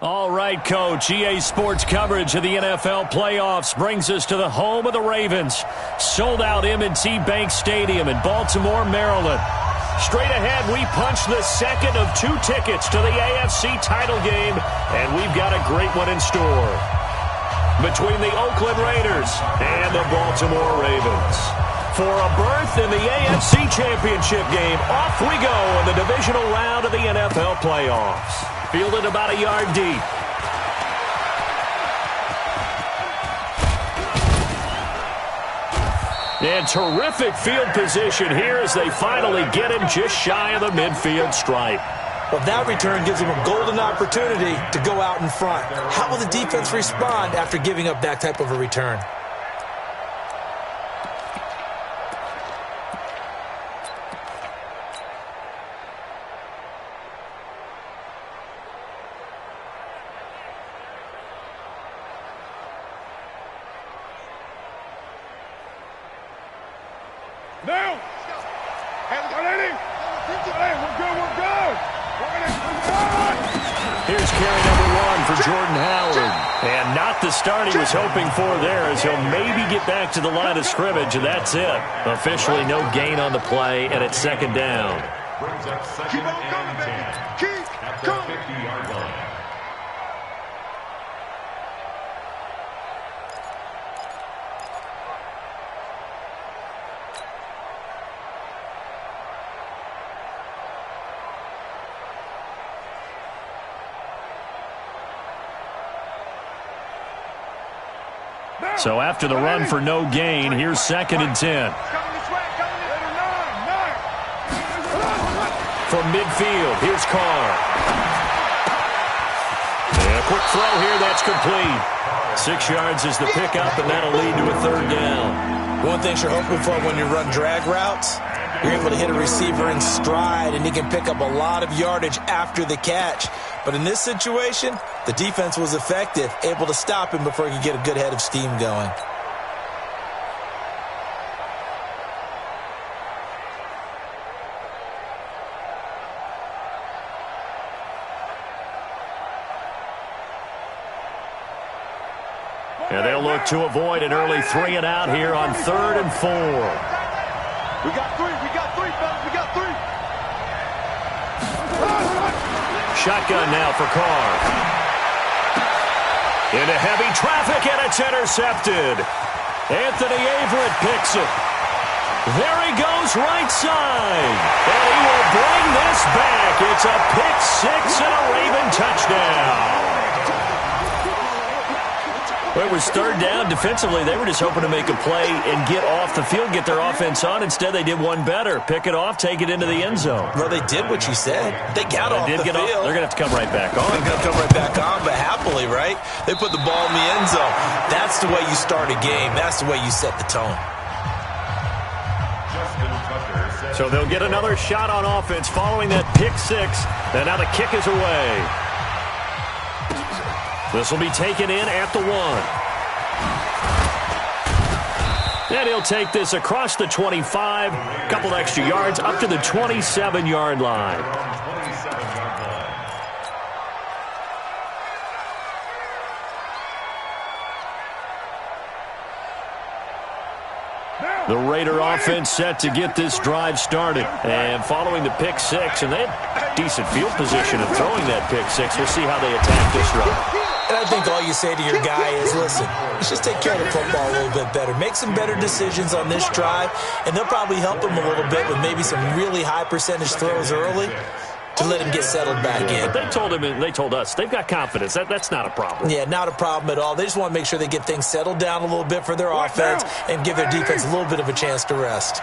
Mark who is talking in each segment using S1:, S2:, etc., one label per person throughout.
S1: All right, Coach. EA Sports coverage of the NFL playoffs brings us to the home of the Ravens. Sold out M&T Bank Stadium in Baltimore, Maryland. Straight ahead, we punch the second of 2 tickets to the AFC title game, and we've got a great one in store between the Oakland Raiders and the Baltimore Ravens. For a berth in the AFC Championship game, off we go in the divisional round of the NFL playoffs. Fielded about a yard deep. And terrific field position here as they finally get him just shy of the midfield stripe.
S2: Well, that return gives them a golden opportunity to go out in front. How will the defense respond after giving up that type of a return?
S3: Now!
S1: Here's carry number 1 for Jordan Howard. And not the start he was hoping for there, as he'll maybe get back to the line of scrimmage, and that's it. Officially no gain on the play, and it's second down.
S3: Keep on coming, baby! Keep coming! 50-yard line.
S1: So after the run for no gain, here's second and 10. From midfield, here's Carr. And a quick throw here, that's complete. 6 yards is the pickup, and that'll lead to a third down.
S2: One thing you're hoping for when you run drag routes, you're able to hit a receiver in stride, and he can pick up a lot of yardage after the catch. But in this situation, the defense was effective, able to stop him before he could get a good head of steam going.
S1: And they'll look to avoid an early 3 and out here on 3rd and 4.
S3: We got 3, fellas, we got 3.
S1: Shotgun now for Carr. Into heavy traffic, and it's intercepted. Anthony Averett picks it. There he goes, right side. And he will bring this back. It's a pick 6 and a Raven touchdown. Well, it was third down. Defensively, they were just hoping to make a play and get off the field, get their offense on. Instead, they did one better. Pick it off, take it into the end zone.
S2: Well, they did what you said. They got off the field.
S1: They're going to have to come right back on.
S2: They're going to come right back on, but happily, right? They put the ball in the end zone. That's the way you start a game. That's the way you set the tone.
S1: So they'll get another shot on offense following that pick 6. And now the kick is away. This will be taken in at the 1. And he'll take this across the 25. A couple extra yards up to the 27-yard line. The Raider offense set to get this drive started. And following the pick 6, and they had decent field position of throwing that pick 6. We'll see how they attack this drive.
S2: And I think all you say to your guy is, listen, let's just take care of the football a little bit better. Make some better decisions on this drive, and they'll probably help him a little bit with maybe some really high percentage throws early to let him get settled back in.
S1: But they told us they've got confidence. That's not a problem.
S2: Yeah, not a problem at all. They just want to make sure they get things settled down a little bit for their offense and give their defense a little bit of a chance to rest.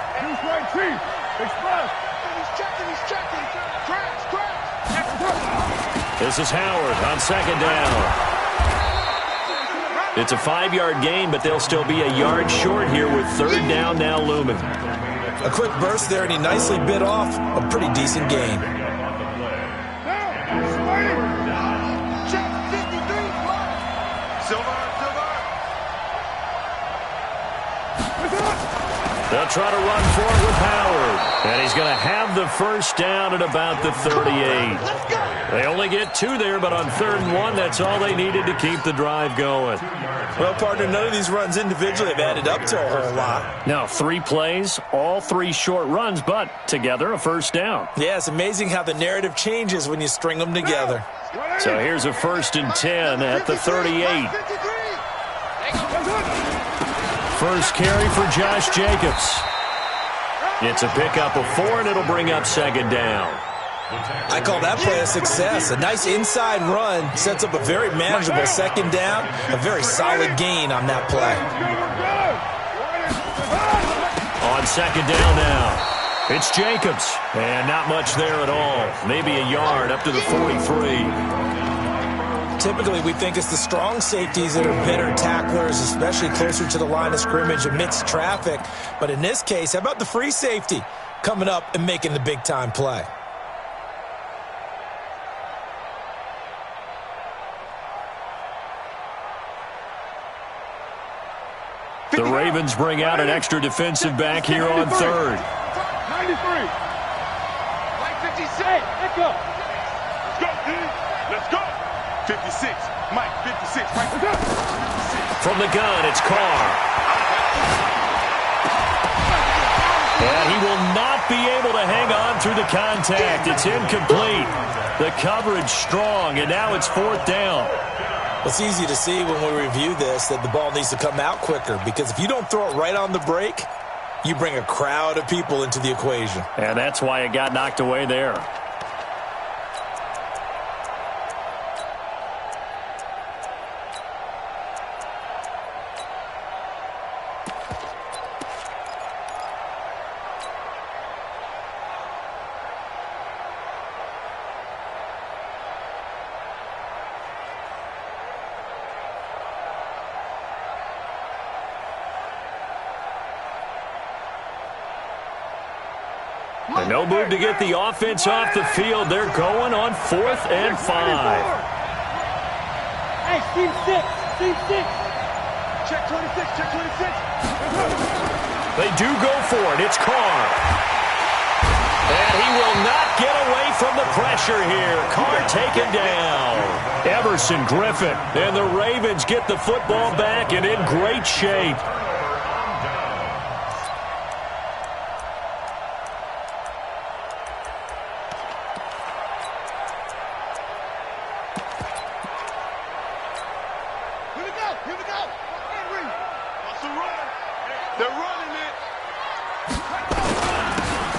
S1: This is Howard on second down. It's a 5-yard gain, but they'll still be a yard short here with third down now looming.
S2: A quick burst there, and he nicely bit off a pretty decent gain.
S1: They'll try to run for it with Howard. And he's going to have the first down at about the 38. They only get 2 there, but on 3rd and 1, that's all they needed to keep the drive going.
S2: Well, partner, none of these runs individually have added up to a whole lot.
S1: Now, 3 plays, all 3 short runs, but together a first down.
S2: Yeah, it's amazing how the narrative changes when you string them together.
S1: So here's a 1st and 10 at the 38. First carry for Josh Jacobs. It's a pickup of 4, and it'll bring up 2nd down.
S2: I call that play a success. A nice inside run sets up a very manageable 2nd down. A very solid gain on that play.
S1: On 2nd down now. It's Jacobs. And not much there at all. Maybe a yard up to the 43.
S2: Typically, we think it's the strong safeties that are better tacklers, especially closer to the line of scrimmage amidst traffic. But in this case, how about the free safety coming up and making the big-time play?
S1: The Ravens bring out an extra defensive back here on 3rd.
S3: 93. Mike 56. Let's go. Let's go, D. Let's go. 56. Mike 56. Right. Let's go.
S1: From the gun, it's Carr. And he will not be able to hang on through the contact. It's incomplete. The coverage strong, and now it's 4th down.
S2: It's easy to see when we review this that the ball needs to come out quicker, because if you don't throw it right on the break, you bring a crowd of people into the equation.
S1: And that's why it got knocked away there. And no move to get the offense off the field. They're going on 4th and 5.
S4: Hey, team 6. Team 6.
S3: Check 26. Check 26.
S1: They do go for it. It's Carr. And he will not get away from the pressure here. Carr taken down. Everson Griffin. And the Ravens get the football back and in great shape.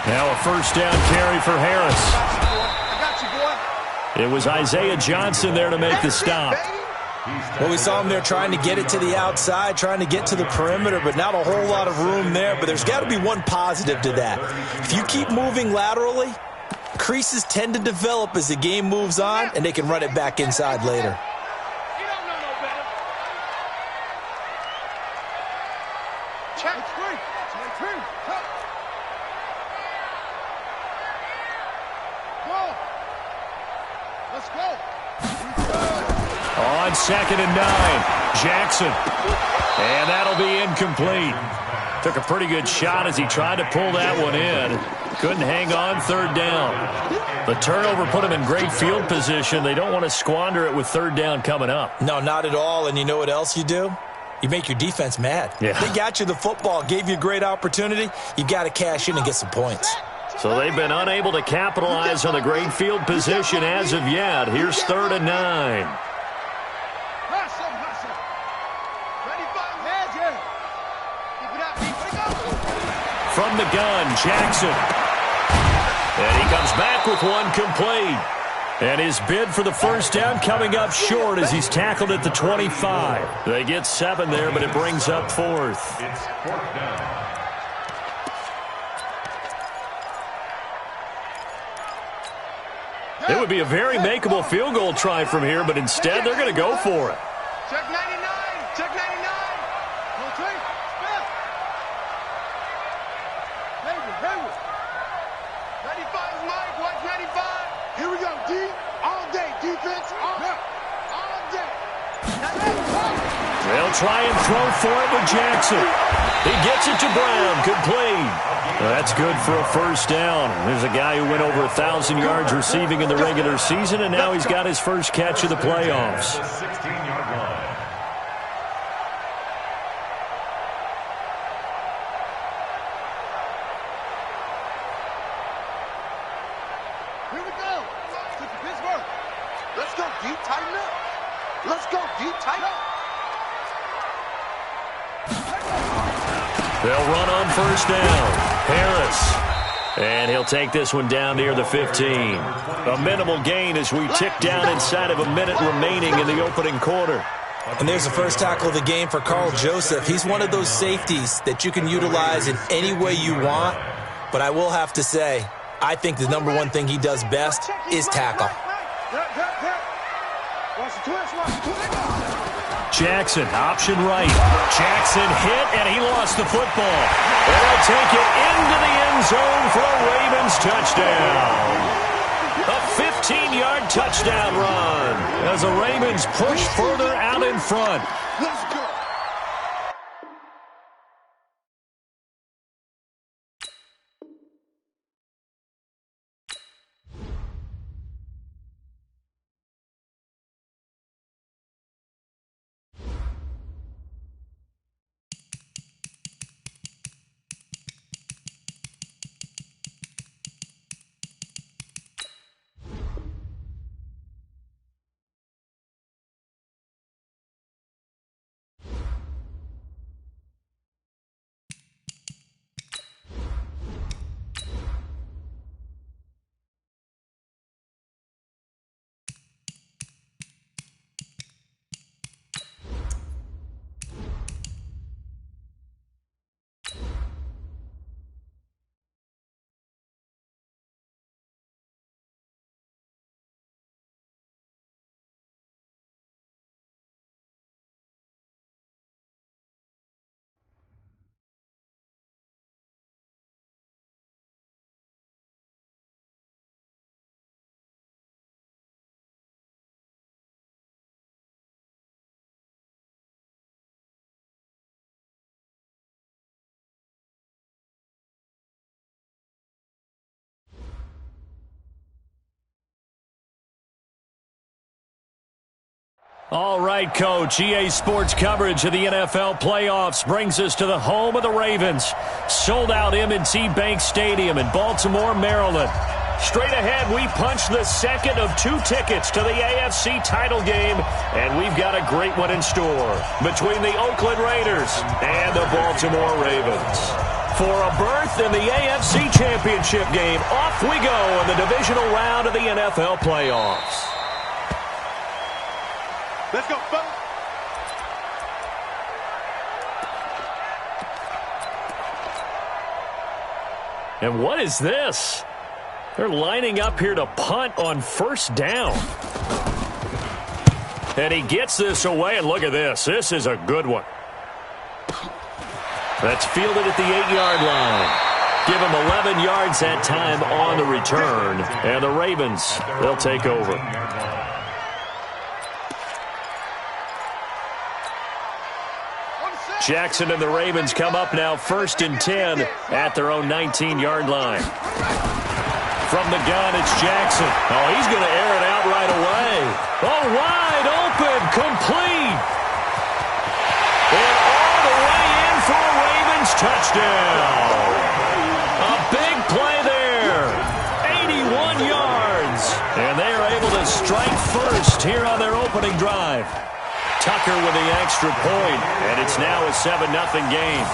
S1: Now a first down carry for Harris.
S3: I got you, boy.
S1: It was Isaiah Johnson there to make the stop.
S2: Well, we saw him there trying to get it to the outside, trying to get to the perimeter, but not a whole lot of room there. But there's got to be one positive to that. If you keep moving laterally, creases tend to develop as the game moves on, and they can run it back inside later.
S3: You don't know no better. Check 3. Check 3. Go. Let's go.
S1: On 2nd and 9, Jackson. And that'll be incomplete. Took a pretty good shot as he tried to pull that one in. Couldn't hang on 3rd down. The turnover put him in great field position. They don't want to squander it with 3rd down coming up.
S2: No, not at all. And you know what else you do? You make your defense mad.
S1: Yeah.
S2: They got you the football, gave you a great opportunity. You got to cash in and get some points.
S1: So they've been unable to capitalize on the great field position as of yet. Here's 3rd and 9. From the gun, Jackson. And he comes back with one complete. And his bid for the first down coming up short as he's tackled at the 25. They get 7 there, but it brings up 4th.
S3: It's 4th down.
S1: It would be a very makeable field goal try from here, but instead they're going to go for it.
S3: Check 99. Check 99. No trade. Spell. Hayward. 95 is Mike. Watch 95. Here we go, D. All day. Defense. All day.
S1: They'll try and throw for it with Jackson. He gets it to Brown. Complete. That's good for a first down. There's a guy who went over 1,000 yards receiving in the regular season, and now he's got his first catch of the playoffs.
S3: Here we go. To Pittsburgh. Let's go deep, tighten up. Let's go deep, tighten up.
S1: They'll run on first down. Harris. And he'll take this one down near the 15. A minimal gain as we tick down inside of a minute remaining in the opening quarter.
S2: And there's the first tackle of the game for Carl Joseph. He's one of those safeties that you can utilize in any way you want. But I will have to say, I think the number one thing he does best is tackle.
S1: Jackson, option right. Jackson hit, and he lost the football. And they'll take it into the end zone for a Ravens touchdown. A 15-yard touchdown run as the Ravens push further out in front.
S3: Let's go.
S1: All right, Coach. EA Sports coverage of the NFL playoffs brings us to the home of the Ravens. Sold out M&T Bank Stadium in Baltimore, Maryland. Straight ahead, we punch the second of two tickets to the AFC title game, and we've got a great one in store between the Oakland Raiders and the Baltimore Ravens. For a berth in the AFC Championship game, off we go in the divisional round of the NFL playoffs.
S3: Let's go, folks.
S1: And what is this? They're lining up here to punt on first down. And he gets this away, and look at this. This is a good one. That's fielded at the 8-yard line. Give him 11 yards that time on the return. And the Ravens, they'll take over. Jackson and the Ravens come up now 1st and 10 at their own 19-yard line. From the gun, it's Jackson. Oh, he's going to air it out right away. Oh, wide open, complete. And all the way in for a Ravens touchdown. A big play there. 81 yards. And they are able to strike first here on their opening drive. Tucker with the extra point, and it's now a 7-0 game.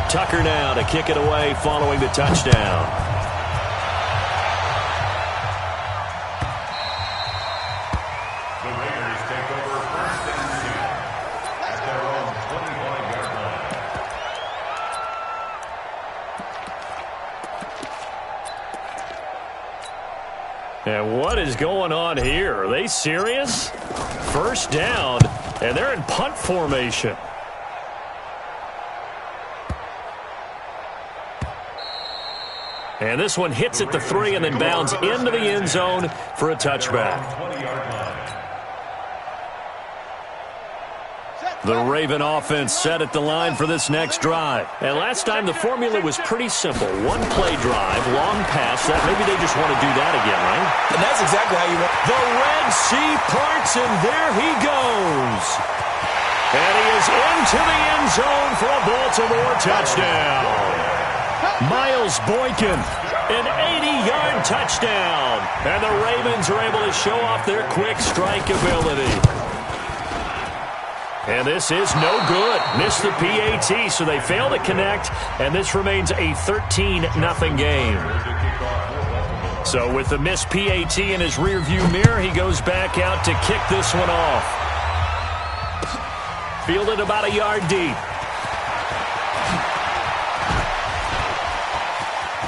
S1: Tucker now to kick it away following the touchdown. And what is going on here? Are they serious? First down, and they're in punt formation. And this one hits at the 3 and then bounds into the end zone for a touchback. The Raven offense set at the line for this next drive. And last time the formula was pretty simple. One play drive, long pass. That maybe they just want to do that again, right?
S2: And that's exactly how you want.
S1: The Red Sea parts, and there he goes. And he is into the end zone for a Baltimore touchdown. Myles Boykin, an 80-yard touchdown. And the Ravens are able to show off their quick strike ability. And this is no good. Missed the PAT, so they fail to connect, and this remains a 13-0 game. So with the missed PAT in his rearview mirror, he goes back out to kick this one off. Fielded about a yard deep.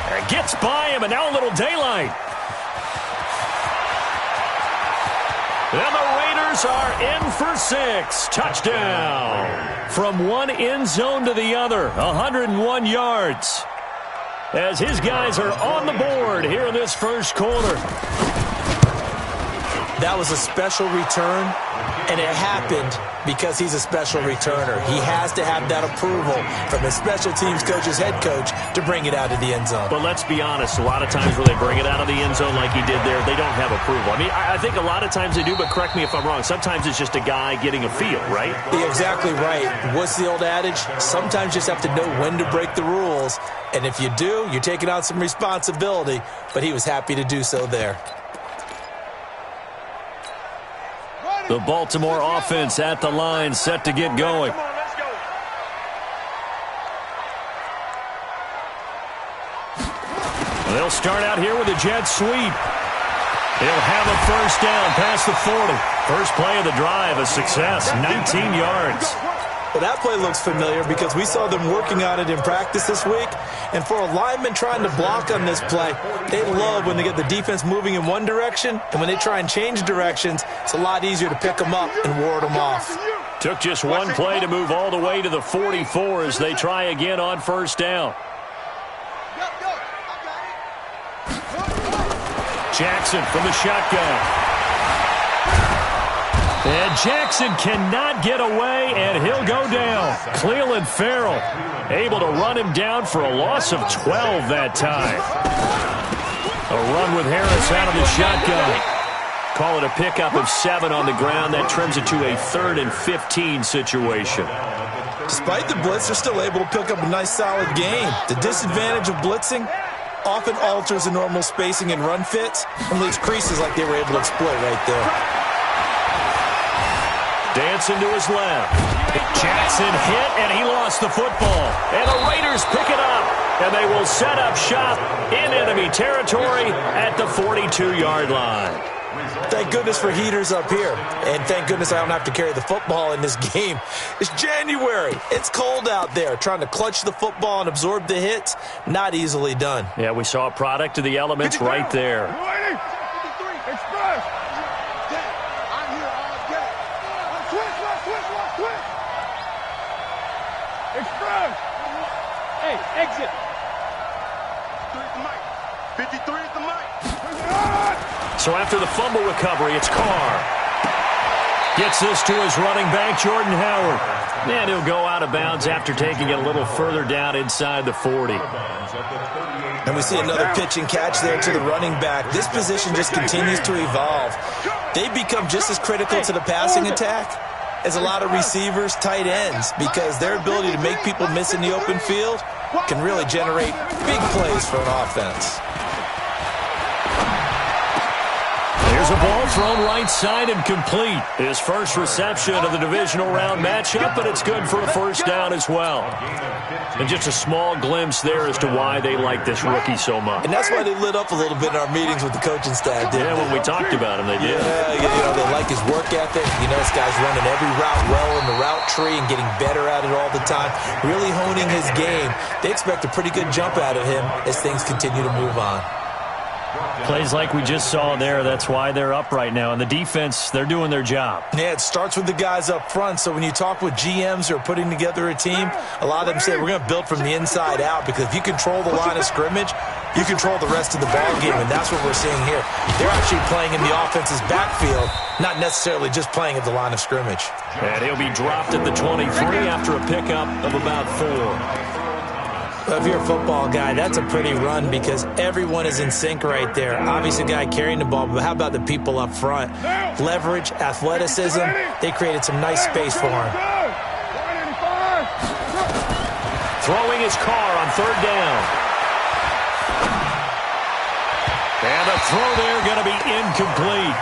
S1: And gets by him, and now a little daylight. And the Raiders are in for 6. Touchdown. From one end zone to the other, 101 yards. As his guys are on the board here in this first quarter.
S2: That was a special return, and it happened because he's a special returner. He has to have that approval from his special teams coach's head coach to bring it out of the end zone.
S1: But let's be honest, a lot of times when they bring it out of the end zone like he did there, they don't have approval. I mean, I think a lot of times they do, but correct me if I'm wrong. Sometimes it's just a guy getting a feel, right?
S2: You're exactly right. What's the old adage? Sometimes you just have to know when to break the rules. And if you do, you're taking on some responsibility. But he was happy to do so there.
S1: The Baltimore offense at the line, set to get going. They'll start out here with a jet sweep. He'll have a first down past the 40. First play of the drive, a success, 19 yards.
S2: Well, that play looks familiar because we saw them working on it in practice this week. And for a lineman trying to block on this play, they love when they get the defense moving in one direction. And when they try and change directions, it's a lot easier to pick them up and ward them off.
S1: Took just one play to move all the way to the 44 as they try again on first down. Jackson from the shotgun. And Jackson cannot get away, and he'll go down. Clelin Ferrell able to run him down for a loss of 12 that time. A run with Harris out of the shotgun. Call it a pickup of 7 on the ground. That trims it to a 3rd and 15 situation.
S2: Despite the blitz, they're still able to pick up a nice, solid gain. The disadvantage of blitzing often alters the normal spacing and run fits and leaves creases like they were able to exploit right there.
S1: Dancing to his left. Jackson hit, and he lost the football. And the Raiders pick it up, and they will set up shop in enemy territory at the 42-yard line.
S2: Thank goodness for heaters up here. And thank goodness I don't have to carry the football in this game. It's January. It's cold out there. Trying to clutch the football and absorb the hits, not easily done.
S1: Yeah, we saw a product of the elements right there.
S4: Hey, exit.
S3: 53 at the mic.
S1: So after the fumble recovery, it's Carr. Gets this to his running back, Jordan Howard. And he'll go out of bounds after taking it a little further down inside the 40.
S2: And we see another pitch and catch there to the running back. This position just continues to evolve. They become just as critical to the passing attack as a lot of receivers, tight ends, because their ability to make people miss in the open field can really generate big plays for an offense.
S1: There's a ball thrown right side and complete. His first reception of the divisional round matchup, but it's good for a first down as well. And just a small glimpse there as to why they like this rookie so much.
S2: And that's why they lit up a little bit in our meetings with the coaching staff, didn't they?
S1: When we talked about him, they did.
S2: Yeah, they like his work ethic. You know, this guy's running every route well in the route tree and getting better at it all the time, really honing his game. They expect a pretty good jump out of him as things continue to move on.
S1: Plays like we just saw there. That's why they're up right now. And the defense, they're doing their job.
S2: Yeah, it starts with the guys up front. So when you talk with GMs who are putting together a team, a lot of them say we're going to build from the inside out, because if you control the line of scrimmage, you control the rest of the ball game, and that's what we're seeing here. They're actually playing in the offense's backfield, not necessarily just playing at the line of scrimmage.
S1: And he'll be dropped at the 23 after a pickup of about 4.
S2: Well, if you're a football guy, that's a pretty run, because everyone is in sync right there. Obviously, a guy carrying the ball, but how about the people up front? Leverage, athleticism, they created some nice space for him.
S1: Throwing his car on 3rd down. And the throw there going to be incomplete.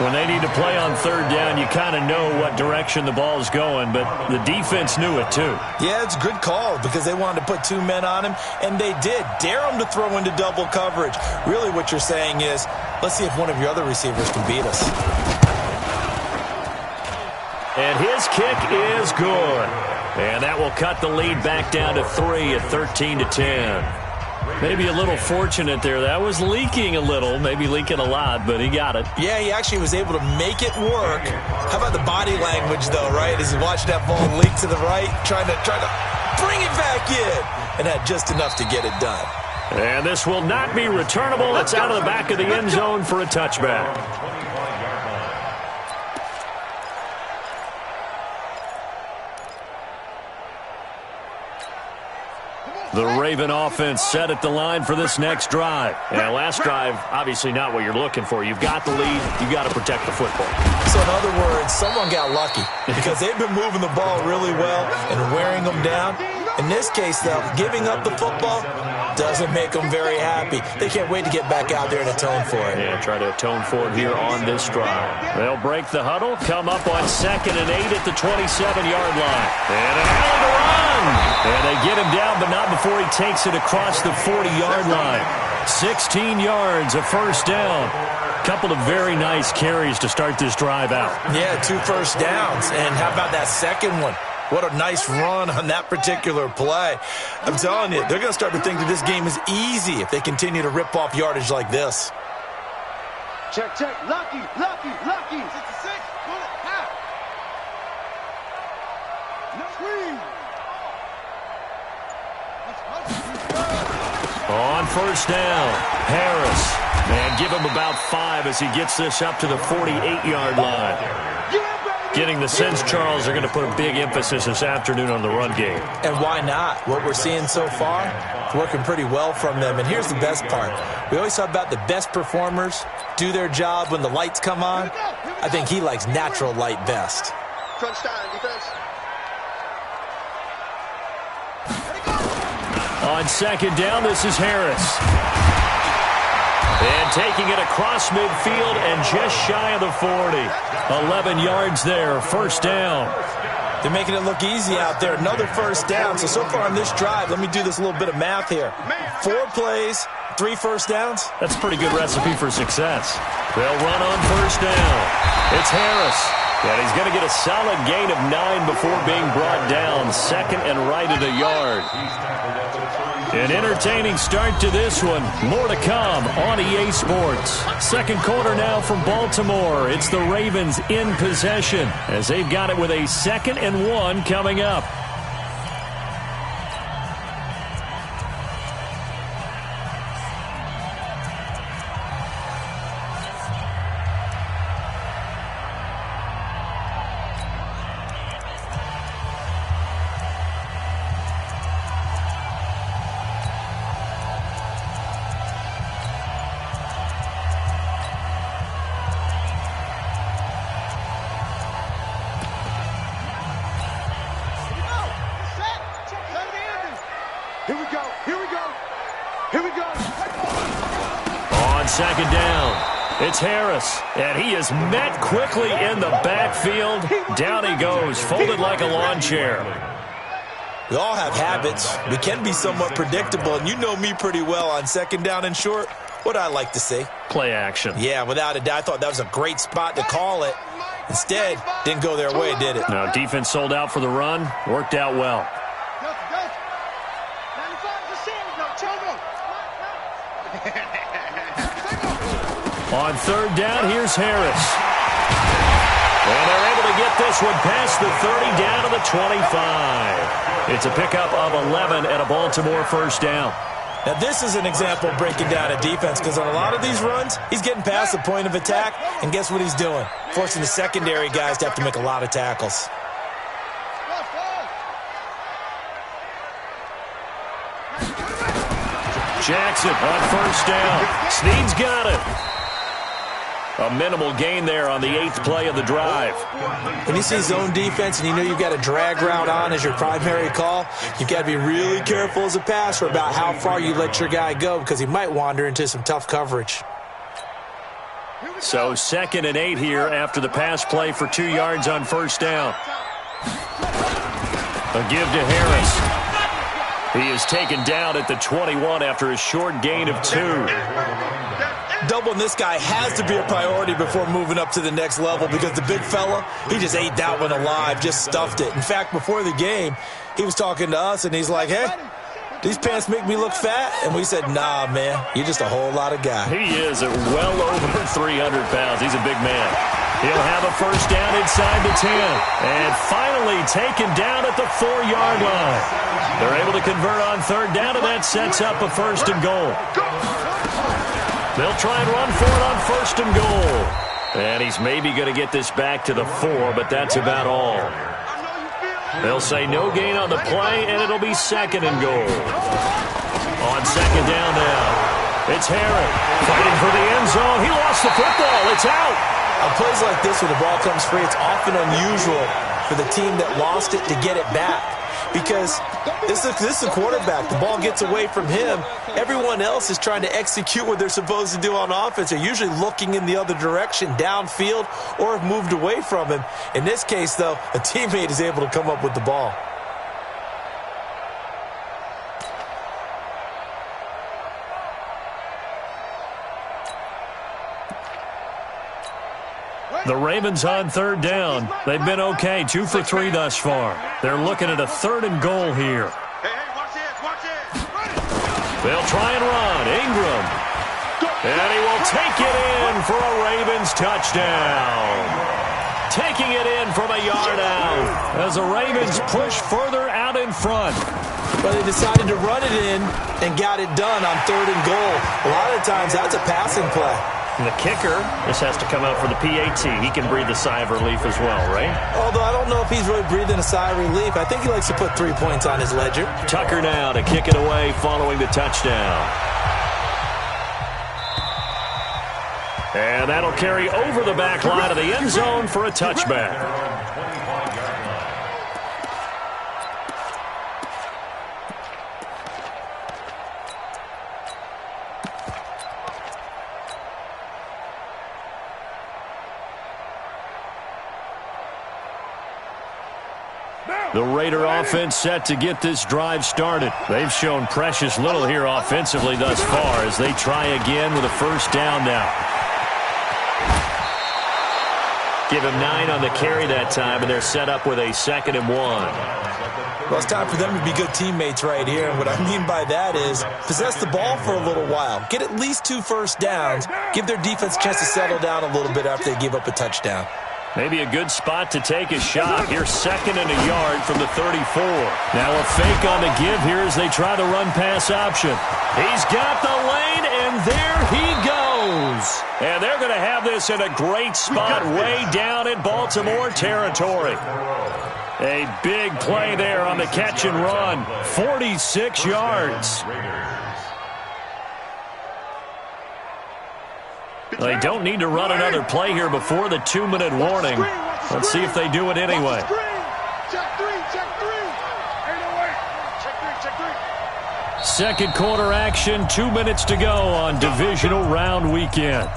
S1: When they need to play on 3rd down, you kind of know what direction the ball's going, but the defense knew it too.
S2: Yeah, it's a good call, because they wanted to put 2 men on him, and they did. Dare him to throw into double coverage. Really what you're saying is, let's see if one of your other receivers can beat us.
S1: And his kick is good. And that will cut the lead back down to 3 at 13-10. Maybe a little fortunate there. That was leaking a little, maybe leaking a lot, but he got it.
S2: Yeah, he actually was able to make it work. How about the body language, though, right? As he watched that ball leak to the right, trying to bring it back in, and had just enough to get it done.
S1: And this will not be returnable. It's out of the back of the end zone for a touchback. The Raven offense set at the line for this next drive. And last drive, obviously not what you're looking for. You've got the lead. You've got to protect the football.
S2: So in other words, someone got lucky, because they've been moving the ball really well and wearing them down. In this case, though, giving up the football doesn't make them very happy. They can't wait to get back out there and atone for it.
S1: Yeah, try to atone for it here on this drive. They'll break the huddle, come up on 2nd and 8 at the 27-yard line. And an alley to run. And they get him down, but not before he takes it across the 40-yard line. 16 yards, a 1st down. Couple of very nice carries to start this drive out.
S2: Yeah, 2 first downs. And how about that second one? What a nice run on that particular play. I'm telling you, they're going to start to think that this game is easy if they continue to rip off yardage like this.
S4: Check, check. Lucky, lucky, lucky. 66. Pull it. Half. No screen.
S1: On 1st down, Harris. And give him about 5 as he gets this up to the 48-yard line. Getting the sense, Charles, they're going to put a big emphasis this afternoon on the run game.
S2: And why not? What we're seeing so far, it's working pretty well from them. And here's the best part. We always talk about the best performers do their job when the lights come on. I think he likes natural light best.
S3: Crunch time, defense.
S1: On 2nd down, this is Harris. And taking it across midfield and just shy of the 40. 11 yards there, 1st down.
S2: They're making it look easy out there. Another 1st down. So far on this drive, let me do this little bit of math here. 4 plays, 3 first downs.
S1: That's a pretty good recipe for success. They'll run on 1st down. It's Harris. And he's going to get a solid gain of 9 before being brought down. 2nd and right at a yard. An entertaining start to this one. More to come on EA Sports. 2nd quarter now from Baltimore. It's the Ravens in possession as they've got it with a 2nd and 1 coming up.
S3: Here we go. Here we go. Here we go.
S1: On 2nd down, it's Harris. And he is met quickly in the backfield. Down he goes, folded like a lawn chair.
S2: We all have habits. We can be somewhat predictable, and you know me pretty well on 2nd down and short. What I like to see.
S1: Play action.
S2: Yeah, without a doubt. I thought that was a great spot to call it. Instead, didn't go their way, did it?
S1: No, defense sold out for the run. Worked out well. On third down, here's Harris. And they're able to get this one past the 30 down to the 25. It's a pickup of 11 and a Baltimore first down.
S2: Now, this is an example of breaking down a defense because on a lot of these runs, he's getting past the point of attack, and guess what he's doing? Forcing the secondary guys to have to make a lot of tackles.
S1: Jackson on first down. Snead's got it. A minimal gain there on the 8th play of the drive.
S2: When you see zone defense and you know you've got a drag route on as your primary call, you've got to be really careful as a passer about how far you let your guy go because he might wander into some tough coverage.
S1: So 2nd and 8 here after the pass play for 2 yards on first down. A give to Harris. He is taken down at the 21 after a short gain of 2.
S2: Doubling this guy has to be a priority before moving up to the next level because the big fella, he just ate that one alive, just stuffed it. In fact, before the game, he was talking to us, and he's like, hey, these pants make me look fat? And we said, nah, man, you're just a whole lot of guy.
S1: He is at well over 300 pounds. He's a big man. He'll have a first down inside the 10. And finally taken down at the 4-yard line. They're able to convert on third down, and that sets up a first and goal. They'll try and run for it on first and goal. And he's maybe going to get this back to the 4, but that's about all. They'll say no gain on the play, and it'll be 2nd and goal. On 2nd down now, it's Herron fighting for the end zone. He lost the football. It's out.
S2: On plays like this where the ball comes free, it's often unusual for the team that lost it to get it back. Because this is a quarterback. The ball gets away from him. Everyone else is trying to execute what they're supposed to do on offense. They're usually looking in the other direction, downfield, or have moved away from him. In this case, though, a teammate is able to come up with the ball.
S1: The Ravens on third down. They've been okay, 2 for 3 thus far. They're looking at a 3rd and goal here.
S3: Hey, watch this.
S1: They'll try and run. Ingram. And he will take it in for a Ravens touchdown. Taking it in from a yard out as the Ravens push further out in front.
S2: But they decided to run it in and got it done on 3rd and goal. A lot of times that's a passing play.
S1: And the kicker, this has to come out for the PAT. He can breathe a sigh of relief as well, right?
S2: Although I don't know if he's really breathing a sigh of relief. I think he likes to put 3 points on his ledger.
S1: Tucker now to kick it away following the touchdown. And that'll carry over the back line of the end zone for a touchback. The Raider offense set to get this drive started. They've shown precious little here offensively thus far as they try again with a first down now. Give him 9 on the carry that time, and they're set up with a 2nd and 1.
S2: Well, it's time for them to be good teammates right here. And what I mean by that is possess the ball for a little while. Get at least 2 first downs. Give their defense a chance to settle down a little bit after they give up a touchdown.
S1: Maybe a good spot to take a shot. Here's 2nd and a yard from the 34. Now a fake on the give here as they try the run-pass option. He's got the lane, and there he goes. And they're going to have this in a great spot way down in Baltimore territory. A big play there on the catch and run. 46 yards. They don't need to run another play here before the 2-minute warning. Let's see if they do it anyway. Second quarter action, 2 minutes to go on divisional round weekend.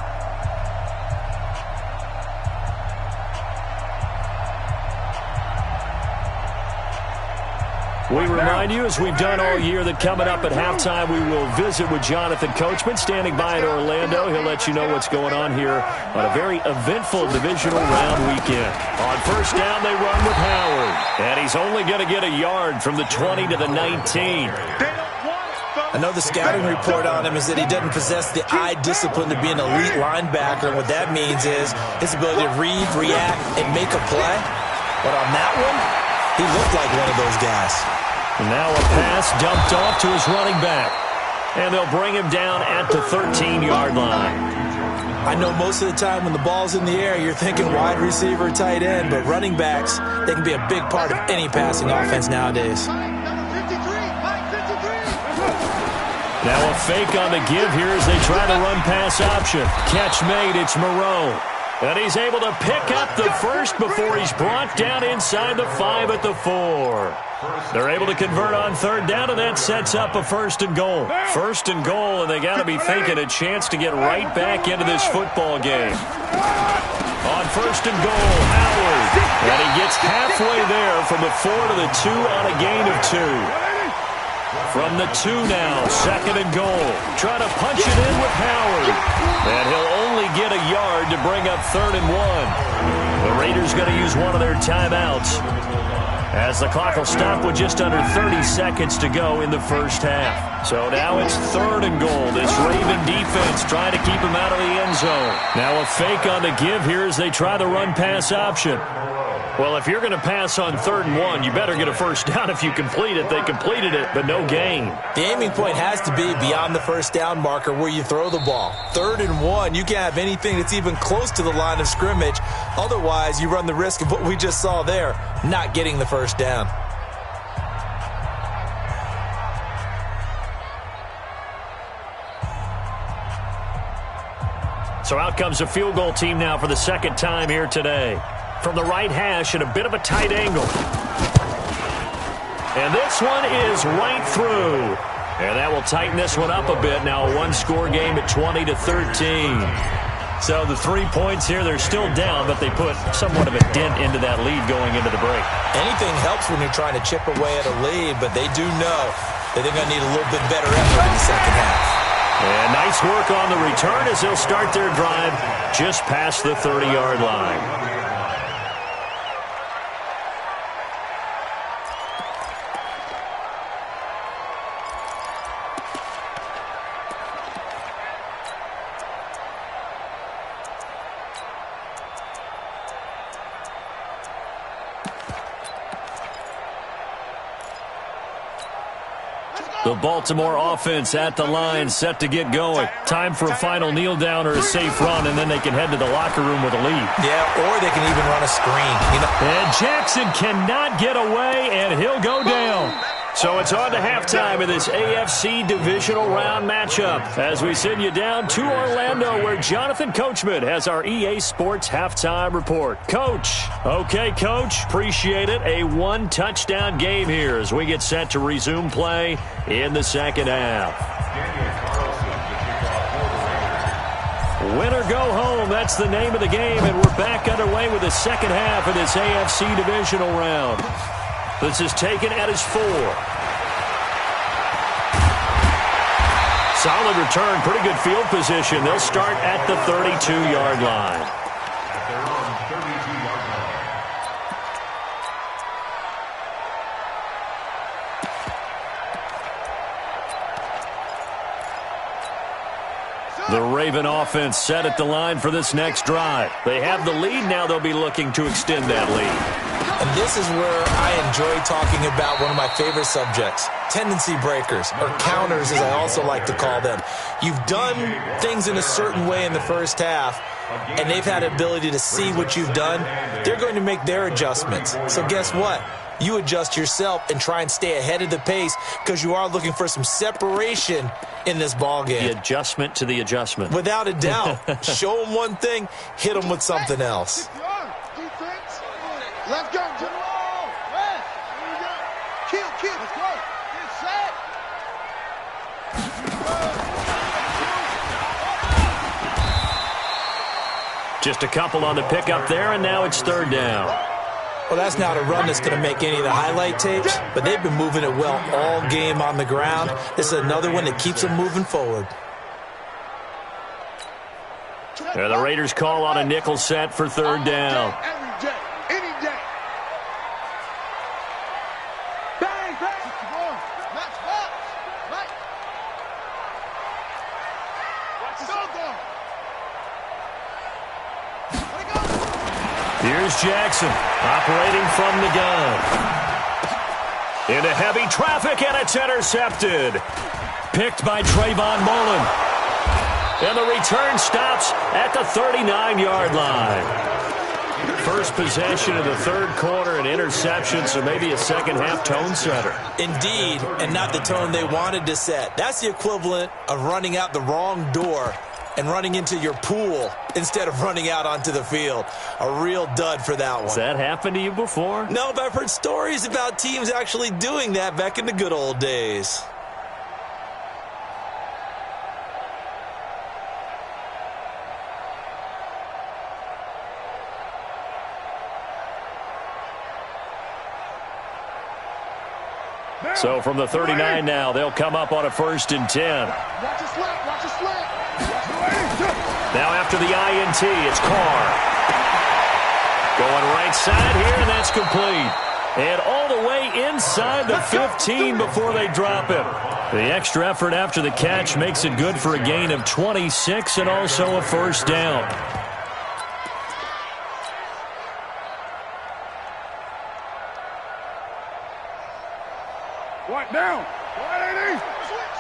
S1: We remind you, as we've done all year, that coming up at halftime, we will visit with Jonathan Coachman, standing by in Orlando. He'll let you know what's going on here on a very eventful divisional round weekend. On first down, they run with Howard. And he's only going to get a yard from the 20 to the 19.
S3: They don't want
S2: I know the scouting report on him is that he doesn't possess the eye discipline to be an elite linebacker, and what that means is his ability to read, react, and make a play. But on that one, he looked like one of those guys.
S1: And now a pass dumped off to his running back. And they'll bring him down at the 13-yard line.
S2: I know most of the time when the ball's in the air, you're thinking wide receiver, tight end, but running backs, they can be a big part of any passing offense nowadays.
S1: Now a fake on the give here as they try to run pass option. Catch made, it's Moreau. And he's able to pick up the first before he's brought down inside the 5 at the 4. They're able to convert on third down, and that sets up a 1st and goal. 1st and goal, and they got to be thinking a chance to get right back into this football game. On 1st and goal, Howard. And he gets halfway there from the 4 to the 2 on a gain of 2. From the 2 now, 2nd and goal. Try to punch it in with Howard. And he'll only get a yard to bring up 3rd and 1. The Raiders going to use one of their timeouts, as the clock will stop with just under 30 seconds to go in the first half. So now it's 3rd and goal. This Raven defense trying to keep him out of the end zone. Now a fake on the give here as they try the run pass option. Well, if you're going to pass on 3rd and 1, you better get a first down if you complete it. They completed it, but no gain.
S2: The aiming point has to be beyond the first down marker where you throw the ball. 3rd and 1, you can't have anything that's even close to the line of scrimmage. Otherwise, you run the risk of what we just saw there, not getting the first down.
S1: So out comes a field goal team now for the 2nd time here today. From the right hash at a bit of a tight angle. And this one is right through. And that will tighten this one up a bit. Now a one-score game at 20-13. So the 3 points here, they're still down, but they put somewhat of a dent into that lead going into the break.
S2: Anything helps when you're trying to chip away at a lead, but they do know that they're going to need a little bit better effort in the second half.
S1: And nice work on the return as they'll start their drive just past the 30-yard line. The Baltimore offense at the line, set to get going. Time for a final kneel down or a safe run, and then they can head to the locker room with a lead.
S2: Yeah, or they can even run a screen.
S1: And Jackson cannot get away, and he'll go down. So it's on to halftime in this AFC divisional round matchup as we send you down to Orlando, where Jonathan Coachman has our EA Sports halftime report. Coach. Okay, Coach. Appreciate it. A one-touchdown game here as we get set to resume play in the second half. Win or go home, that's the name of the game, and we're back underway with the second half of this AFC divisional round. This is taken at his 4. Solid return, pretty good field position. They'll start at the 32-yard line. The Raven offense set at the line for this next drive. They have the lead. Now they'll be looking to extend that lead.
S2: And this is where I enjoy talking about one of my favorite subjects, tendency breakers, or counters as I also like to call them. You've done things in a certain way in the first half, and they've had the ability to see what you've done. They're going to make their adjustments. So guess what? You adjust yourself and try and stay ahead of the pace because you are looking for some separation in this ball game.
S1: The adjustment to the adjustment.
S2: Without a doubt. Show them one thing, hit them with something else.
S4: Let's go, General! Rest! Here we go. Kill. Let's go. Get set.
S1: Just a couple on the pickup there, and now it's 3rd down.
S2: Well, that's not a run that's going to make any of the highlight tapes, but they've been moving it well all game on the ground. This is another one that keeps them moving forward.
S1: There, the Raiders call on a nickel set for 3rd down.
S4: Every day. Any day. Bang, bang. Match box. Right.
S1: Here's Jackson operating from the gun. Into heavy traffic, and it's intercepted. Picked by Trayvon Mullen. And the return stops at the 39-yard line. First possession of the third quarter, an interception, so maybe a second-half tone setter.
S2: Indeed, and not the tone they wanted to set. That's the equivalent of running out the wrong door and running into your pool instead of running out onto the field. A real dud for that one.
S1: Has that happened to you before?
S2: No, but I've heard stories about teams actually doing that back in the good old days.
S1: So from the 39 now, they'll come up on a 1st and 10.
S3: Watch it slip, watch it slip.
S1: Now after the INT, it's Carr. Going right side here, and that's complete. And all the way inside the 15 before they drop him. The extra effort after the catch makes it good for a gain of 26 and also a 1st down.
S3: What now? 180. Switch.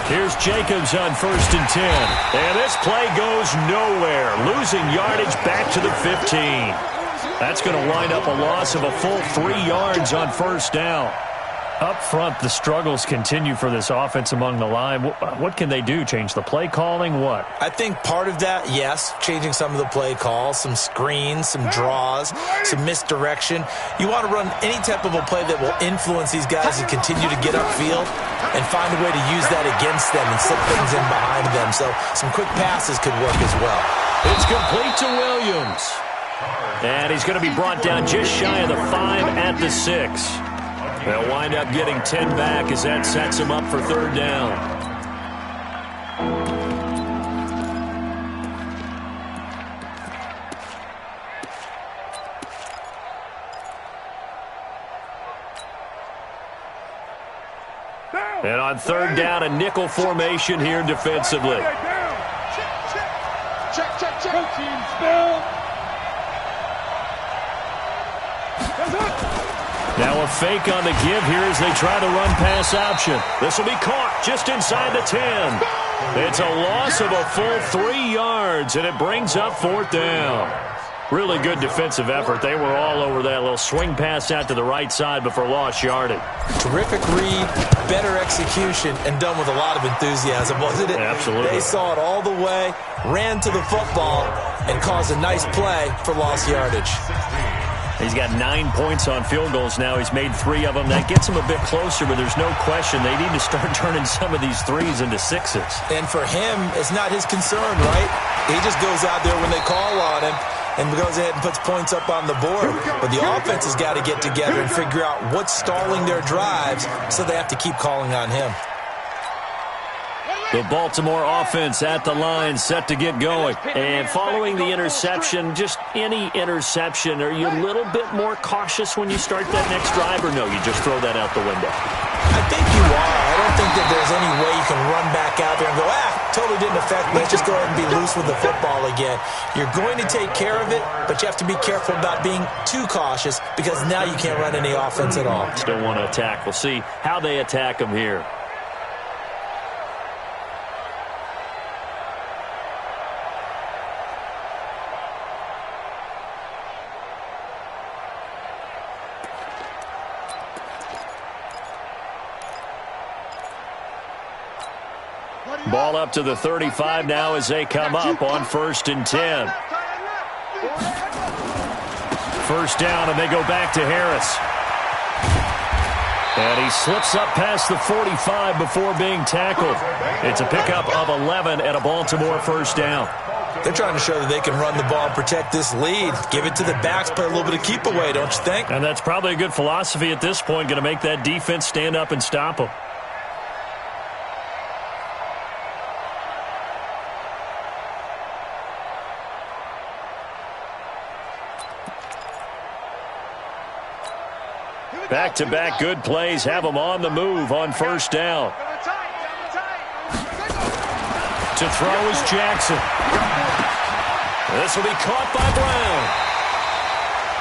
S1: Here's Jacobs on 1st and 10. And this play goes nowhere. Losing yardage back to the 15. That's going to wind up a loss of a full 3 yards on 1st down. Up front, the struggles continue for this offense among the line. What can they do? Change the play calling? What?
S2: I think part of that, yes, changing some of the play calls, some screens, some draws, some misdirection. You want to run any type of a play that will influence these guys to continue to get upfield and find a way to use that against them and slip things in behind them. So some quick passes could work as well.
S1: It's complete to Williams. And he's going to be brought down just shy of the 5 at the 6. They'll wind up getting 10 back as that sets him up for 3rd down. And on 3rd down, a nickel formation here defensively.
S3: Check. Team spill.
S1: Now a fake on the give here as they try the run-pass option. This will be caught just inside the 10. It's a loss of a full 3 yards, and it brings up 4th down. Really good defensive effort. They were all over that little swing pass out to the right side before lost yardage.
S2: Terrific read, better execution, and done with a lot of enthusiasm, wasn't it?
S1: Absolutely.
S2: They saw it all the way, ran to the football, and caused a nice play for lost yardage.
S1: He's got 9 points on field goals now. He's made 3 of them. That gets him a bit closer, but there's no question they need to start turning some of these 3s into 6s.
S2: And for him, it's not his concern, right? He just goes out there when they call on him and goes ahead and puts points up on the board. But the offense has got to get together and figure out what's stalling their drives, so they have to keep calling on him.
S1: The Baltimore offense at the line, set to get going. And following the interception, just any interception, are you a little bit more cautious when you start that next drive, or no, you just throw that out the window?
S2: I think you are. I don't think that there's any way you can run back out there and go, totally didn't affect me. Let's just go ahead and be loose with the football again. You're going to take care of it, but you have to be careful about being too cautious because now you can't run any offense at all.
S1: Still want to attack. We'll see how they attack them here. Ball up to the 35 now as they come up on 1st and 10. 1st down, and they go back to Harris. And he slips up past the 45 before being tackled. It's a pickup of 11 and a Baltimore 1st down.
S2: They're trying to show that they can run the ball and protect this lead. Give it to the backs, play a little bit of keep away, don't you think?
S1: And that's probably a good philosophy at this point, going to make that defense stand up and stop them. Back-to-back good plays have them on the move on 1st down. To throw is Jackson. This will be caught by Brown.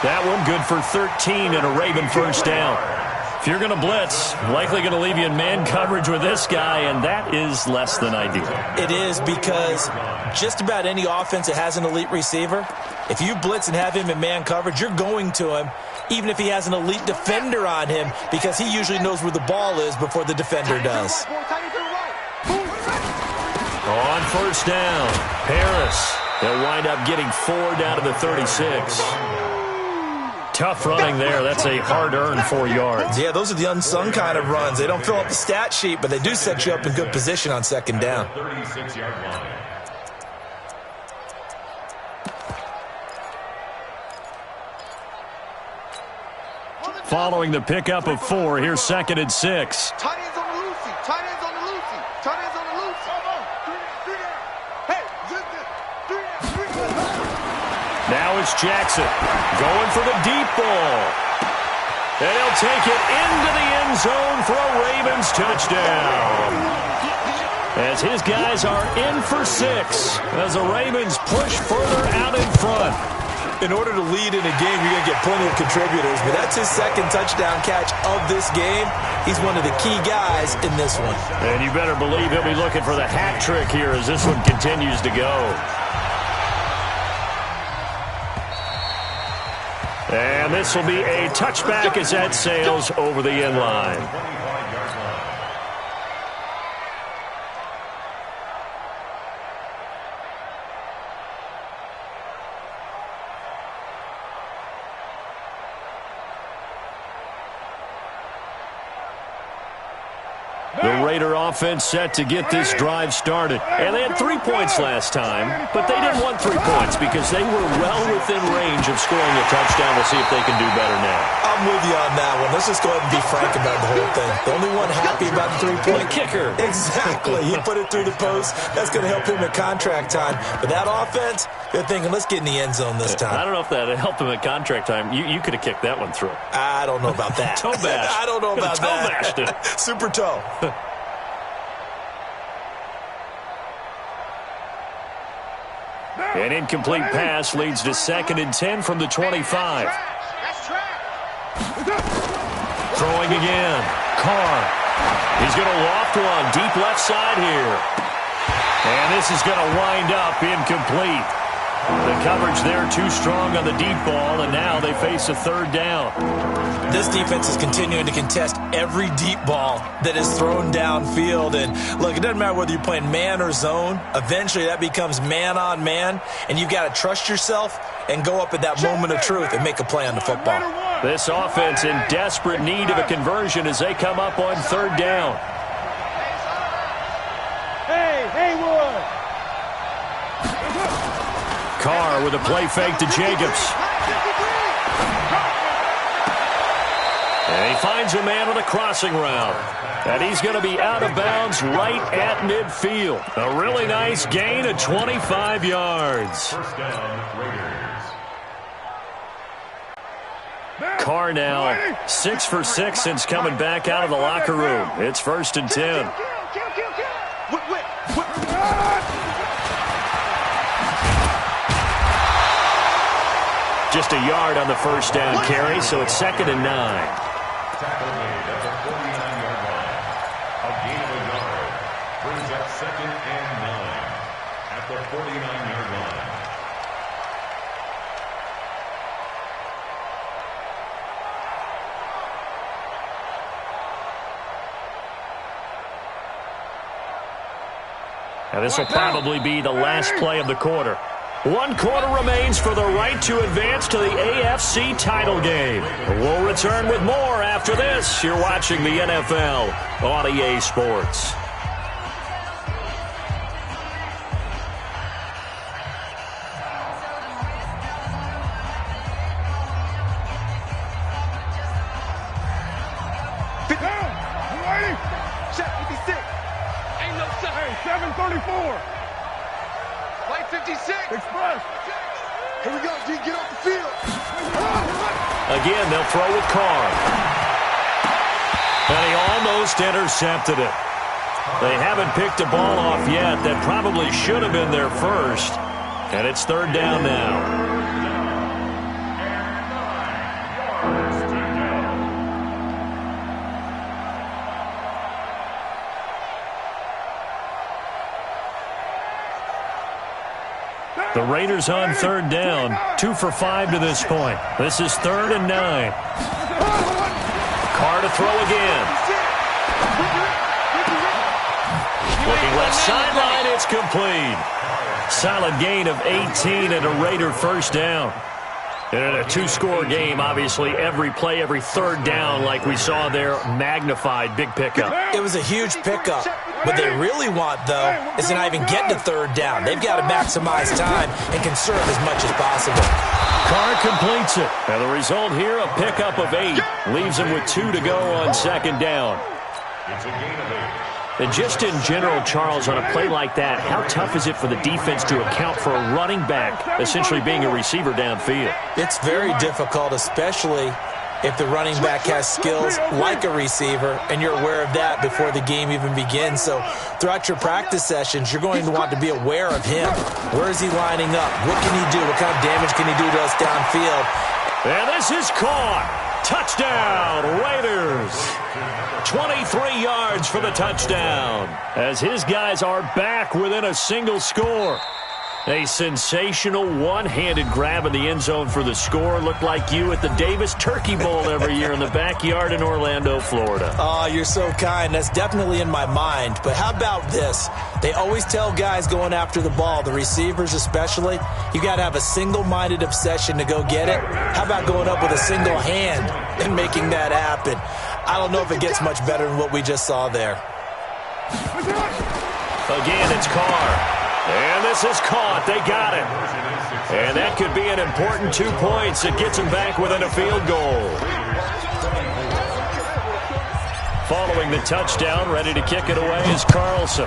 S1: That one good for 13 and a Raven first down. If you're going to blitz, likely going to leave you in man coverage with this guy, and that is less than ideal.
S2: It is, because just about any offense that has an elite receiver, if you blitz and have him in man coverage, you're going to him, even if he has an elite defender on him, because he usually knows where the ball is before the defender does.
S1: On first down, Harris. They'll wind up getting 4 down to the 36. Tough running there. That's a hard-earned 4 yards.
S2: Yeah, those are the unsung kind of runs. They don't fill up the stat sheet, but they do set you up in good position on second down.
S1: Following the pickup of 4, here's 2nd and 6.
S4: Tight ends on the loosey. Tight ends on the loosey. Tight ends on the loosey. Hey,
S1: Now it's Jackson going for the deep ball. And he'll take it into the end zone for a Ravens touchdown. As his guys are in for 6, as the Ravens push further out in front.
S2: In order to lead in a game, you're going to get plenty of contributors, but that's his 2nd touchdown catch of this game. He's one of the key guys in this one.
S1: And you better believe he'll be looking for the hat trick here as this one continues to go. And this will be a touchback as that sails over the end line. The Raider offense set to get this drive started. And they had 3 points last time, but they didn't want 3 points because they were well within range of scoring a touchdown. We'll see if they can do better now.
S2: I'm with you on that one. Let's just go ahead and be frank about the whole thing. The only one happy about the 3-point
S1: kicker.
S2: Exactly. He put it through the post. That's going to help him at contract time. But that offense, they're thinking, let's get in the end zone this time.
S1: I don't know if that helped him at contract time. You could have kicked that one through.
S2: I don't know about that.
S1: Toe bash.
S2: I don't know about
S1: toe
S2: that.
S1: Bashed it.
S2: Super toe.
S1: An incomplete pass leads to 2nd and 10 from the 25. Throwing again. Carr. He's going to loft one deep left side here. And this is going to wind up incomplete. The coverage there too strong on the deep ball, and now they face a 3rd down.
S2: This defense is continuing to contest every deep ball that is thrown downfield. And look, it doesn't matter whether you're playing man or zone. Eventually that becomes man on man, and you've got to trust yourself and go up at that moment of truth and make a play on the football.
S1: This offense in desperate need of a conversion as they come up on 3rd down.
S4: Hey, Haywood.
S1: Carr with a play fake to Jacobs. And he finds a man on a crossing route. And he's going to be out of bounds right at midfield. A really nice gain of 25 yards. Carr now 6 for 6 since coming back out of the locker room. It's 1st and 10. Just a yard on the first down carry, so it's 2nd and 9.
S3: Tackle made at the 49-yard line. A gain of a yard brings up 2nd and 9 at the 49-yard line.
S1: Now this will probably be the last play of the quarter. 1 quarter remains for the right to advance to the AFC title game. We'll return with more after this. You're watching the NFL on EA Sports.
S4: Check 56. Ain't no check. Hey, 734. Play 56. Express. Here we go, G. Get off the field.
S1: Again, they'll throw with Carr. And he almost intercepted it. They haven't picked a ball off yet. That probably should have been their first. And it's third down now. The Raiders on third down, 2 for 5 to this point. This is 3rd and 9. Carr to throw again. Looking left sideline, it's complete. Solid gain of 18 and a Raider first down. And in a 2-score game, obviously, every play, every third down, like we saw there, magnified. Big pickup.
S2: It was a huge pickup. What they really want, though, is to not even get to third down. They've got to maximize time and conserve as much as possible.
S1: Carr completes it. And the result here, a pickup of 8. Leaves him with 2 to go on second down. And just in general, Charles, on a play like that, how tough is it for the defense to account for a running back essentially being a receiver downfield?
S2: It's very difficult, especially if the running back has skills like a receiver, and you're aware of that before the game even begins. So throughout your practice sessions, you're going to want to be aware of him. Where is he lining up? What can he do? What kind of damage can he do to us downfield?
S1: And this is caught. Touchdown, Raiders. 23 yards for the touchdown as his guys are back within a single score. A sensational one-handed grab in the end zone for the score. Looked like you at the Davis Turkey Bowl every year in the backyard in Orlando, Florida.
S2: Oh, you're so kind. That's definitely in my mind. But how about this? They always tell guys going after the ball, the receivers especially, you got to have a single-minded obsession to go get it. How about going up with a single hand and making that happen? I don't know if it gets much better than what we just saw there.
S1: Again, it's Carr. And this is caught. They got it. And that could be an important 2 points. It gets them back within a field goal. Following the touchdown, ready to kick it away is Carlson.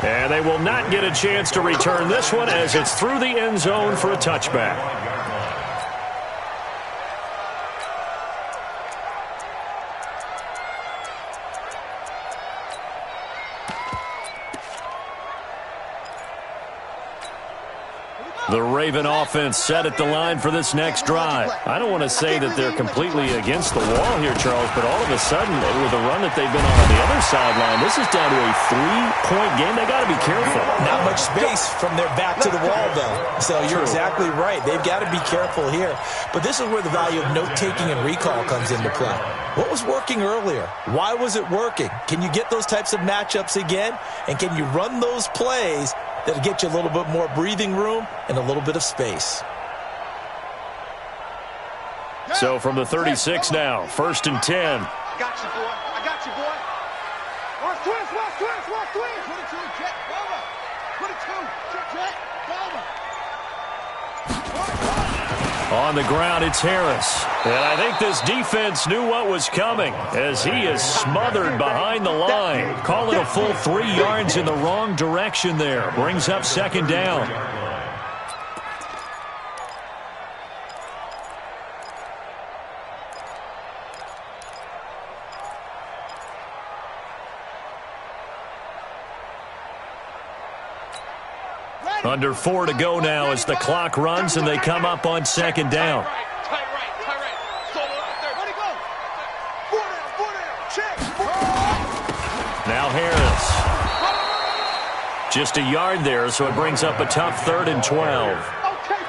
S1: And they will not get a chance to return this one as it's through the end zone for a touchback. The Raven offense set at the line for this next drive. I don't want to say that they're completely against the wall here, Charles, but all of a sudden, with the run that they've been on the other sideline, this is down to a 3-point game. They got to be careful.
S2: Not much space from their back to the wall, though. So you're exactly right. They've got to be careful here. But this is where the value of note-taking and recall comes into play. What was working earlier? Why was it working? Can you get those types of matchups again? And can you run those plays that'll get you a little bit more breathing room and a little bit of space?
S1: So from the 36 now, 1st and 10.
S4: I got you, boy. I got you, boy. Watch twist, watch twist, watch twist. 22, check, over. 22, check, check, over.
S1: On the ground, it's Harris. And I think this defense knew what was coming as he is smothered behind the line. Call it a full 3 yards in the wrong direction there. Brings up second down. Under 4 to go now as the clock runs and they come up on second down. Now Harris. Just a yard there, so it brings up a tough 3rd and 12.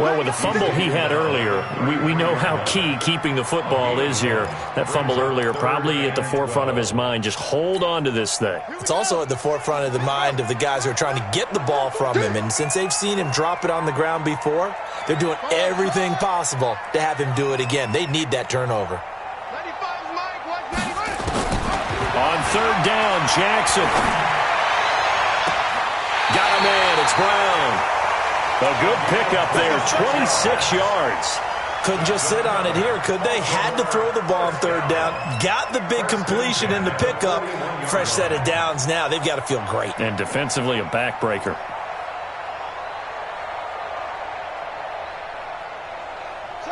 S1: Well, with the fumble he had earlier, we know how key keeping the football is here. That fumble earlier probably at the forefront of his mind. Just hold on to this thing.
S2: It's also at the forefront of the mind of the guys who are trying to get the ball from him. And since they've seen him drop it on the ground before, they're doing everything possible to have him do it again. They need that turnover.
S1: On 3rd down, Jackson. Got him in. It's Brown. A good pickup there, 26 yards.
S2: Couldn't just sit on it here, could they? Had to throw the ball on 3rd down. Got the big completion in the pickup. Fresh set of downs now. They've got to feel great.
S1: And defensively, a backbreaker.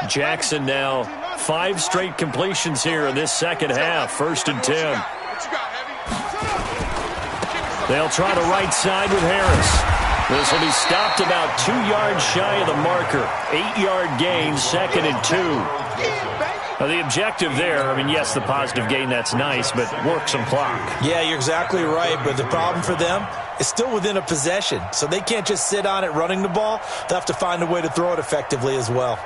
S1: Jackson now 5 straight completions here in this second half. 1st and 10. They'll try the right side with Harris. This will be stopped about 2 yards shy of the marker. 8-yard gain, 2nd and 2. Now the objective there, I mean, yes, the positive gain, that's nice, but work some clock.
S2: Yeah, you're exactly right, but the problem for them is still within a possession, so they can't just sit on it running the ball. They'll have to find a way to throw it effectively as well.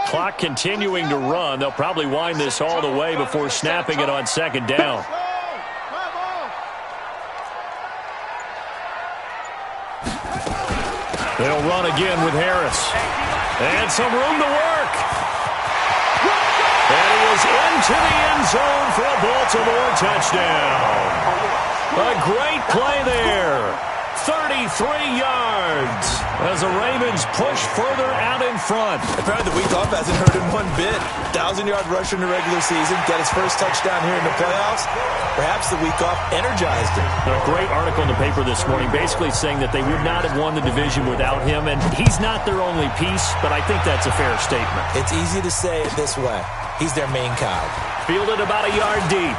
S1: Clock continuing to run. They'll probably wind this all the way before snapping it on 2nd down. They'll run again with Harris. And some room to work. And he is into the end zone for a Baltimore touchdown. A great play there. 33 yards as the Ravens push further out in front.
S2: Apparently the week off hasn't hurt him one bit. 1,000-yard rusher in the regular season. Got his first touchdown here in the playoffs. Perhaps the week off energized him.
S1: A great article in the paper this morning basically saying that they would not have won the division without him. And he's not their only piece, but I think that's a fair statement.
S2: It's easy to say it this way. He's their main cog.
S1: Fielded about a yard deep.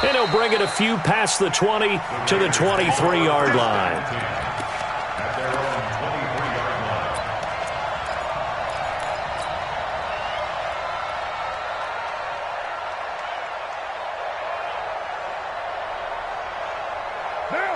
S1: And he'll bring it a few past the 20 to the 23-yard line.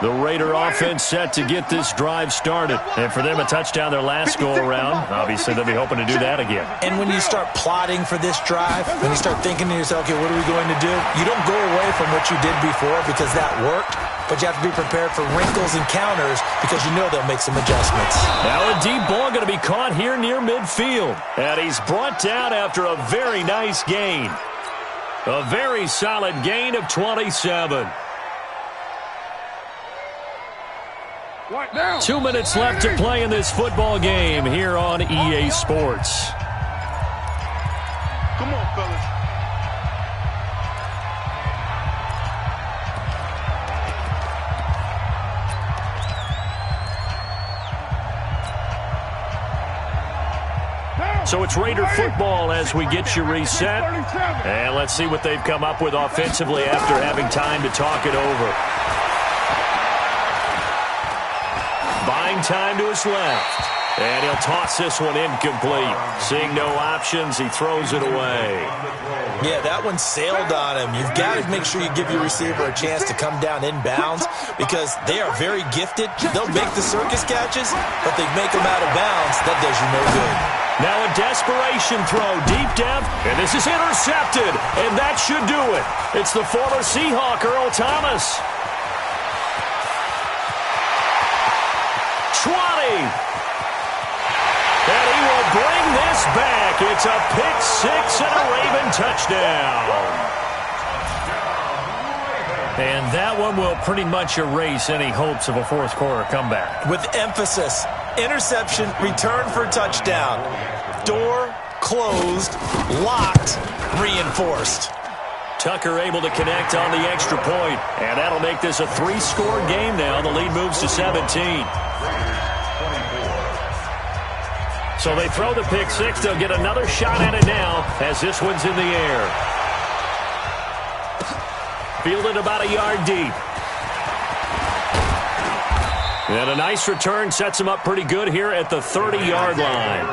S1: The Raider offense set to get this drive started. And for them, a touchdown their last go-around. Obviously, they'll be hoping to do that again.
S2: And when you start plotting for this drive, when you start thinking to yourself, okay, what are we going to do? You don't go away from what you did before because that worked, but you have to be prepared for wrinkles and counters because you know they'll make some adjustments.
S1: Now a deep ball going to be caught here near midfield. And he's brought down after a very nice gain. A very solid gain of 27. 2 minutes left to play in this football game here on EA Sports.
S3: Come on, fellas.
S1: So it's Raider football as we get you reset. And let's see what they've come up with offensively after having time to talk it over. Buying time to his left. And he'll toss this one incomplete. Seeing no options, he throws it away.
S2: Yeah, that one sailed on him. You've got to make sure you give your receiver a chance to come down inbounds because they are very gifted. They'll make the circus catches, but they make them out of bounds. That does you no good.
S1: Now a desperation throw, deep depth, and this is intercepted, and that should do it. It's the former Seahawk, Earl Thomas. 20. And he will bring this back. It's a pick six and a Raven touchdown. And that one will pretty much erase any hopes of a fourth quarter comeback.
S2: With emphasis, interception, return for touchdown. Door closed, locked, reinforced.
S1: Tucker able to connect on the extra point. And that'll make this a 3-score game now. The lead moves to 17. So they throw the pick six. They'll get another shot at it now as this one's in the air. Fielded about a yard deep. And a nice return sets him up pretty good here at the 30-yard line.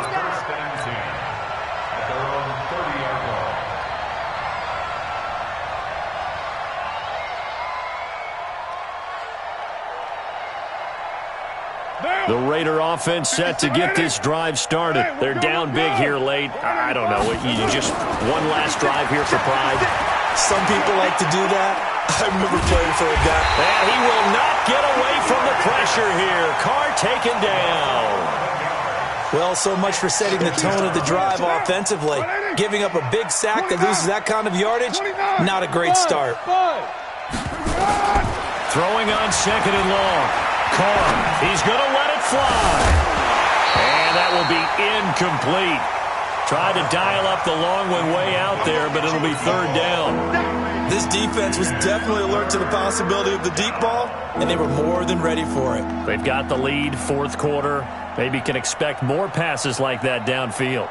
S1: The Raider offense set to get this drive started. They're down big here late. I don't know. You just one last drive here for pride.
S2: Some people like to do that. I remember playing for a guy.
S1: And he will not get away from the pressure here. Carr taken down.
S2: Well, so much for setting the tone of the drive offensively. Giving up a big sack that loses that kind of yardage, not a great start.
S1: Throwing on second and long. Carr, he's going to let it fly. And that will be incomplete. Tried to dial up the long one way out there, but it'll be third down.
S2: This defense was definitely alert to the possibility of the deep ball, and they were more than ready for it.
S1: They've got the lead, fourth quarter. Maybe can expect more passes like that downfield.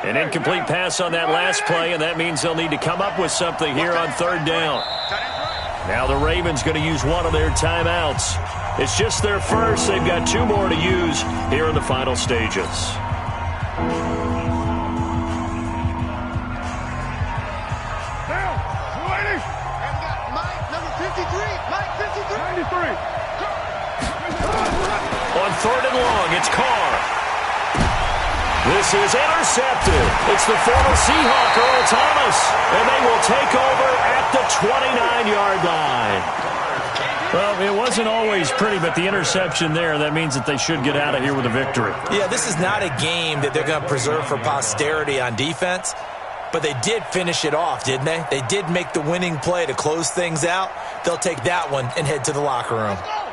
S1: An incomplete pass on that last play, and that means they'll need to come up with something here on third down. Now the Ravens going to use one of their timeouts. It's just their first. They've got two more to use here in the final stages. On third and long, it's Carr. This is intercepted. It's the former Seahawk, Earl Thomas, and they will take over at the 29-yard line. Well, it wasn't always pretty, but the interception there, that means that they should get out of here with a victory.
S2: Yeah, this is not a game that they're going to preserve for posterity on defense, but they did finish it off, didn't they? They did make the winning play to close things out. They'll take that one and head to the locker room.